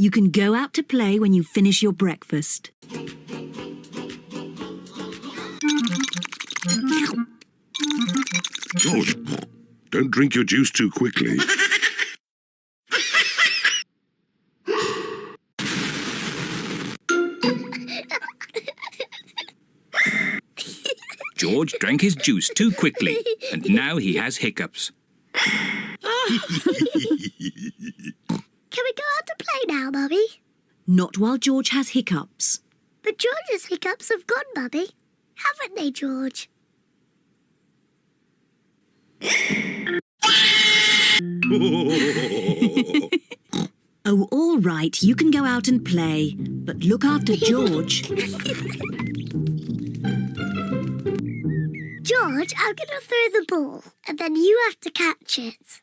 You can go out to play when you finish your breakfast. George, don't drink your juice too quickly. George drank his juice too quickly, and now he has hiccups. Can we go out to play now, Mummy? Not while George has hiccups. But George's hiccups have gone, Mummy. Haven't they, George? Oh, all right, you can go out and play, but look after George. George, I'm going to throw the ball, and then you have to catch it.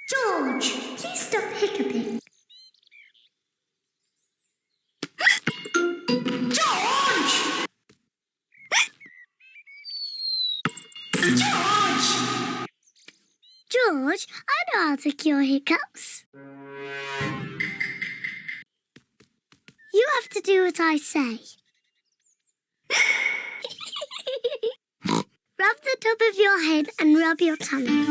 George, please stop hiccuping. George! George! George, I know how to cure hiccups. You have to do what I say. Rub the top of your head and rub your tummy.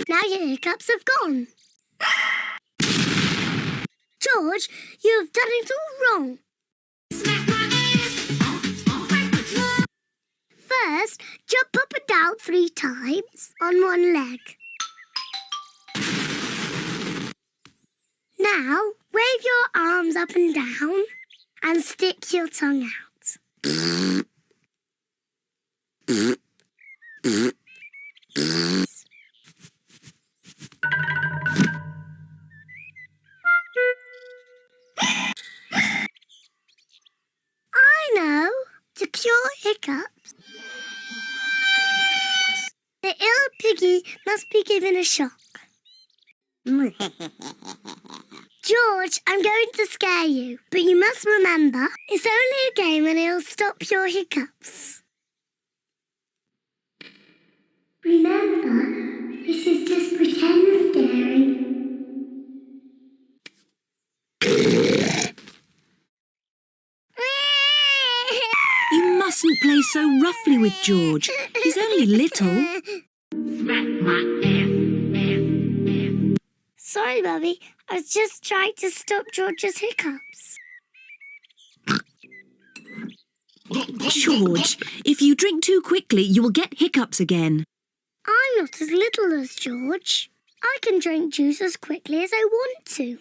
Now your hiccups have gone. George, you have done it all wrong. First, jump up and down 3 times on one leg. Now, wave your arms up and down and stick your tongue out. I know, to cure hiccups, the ill piggy must be given a shock. George, I'm going to scare you, but you must remember, it's only a game and it'll stop your hiccups. Remember, this is just pretend scaring. You mustn't play so roughly with George. He's only little. Sorry, Mummy. I was just trying to stop George's hiccups. George, if you drink too quickly, you will get hiccups again. I'm not as little as George. I can drink juice as quickly as I want to.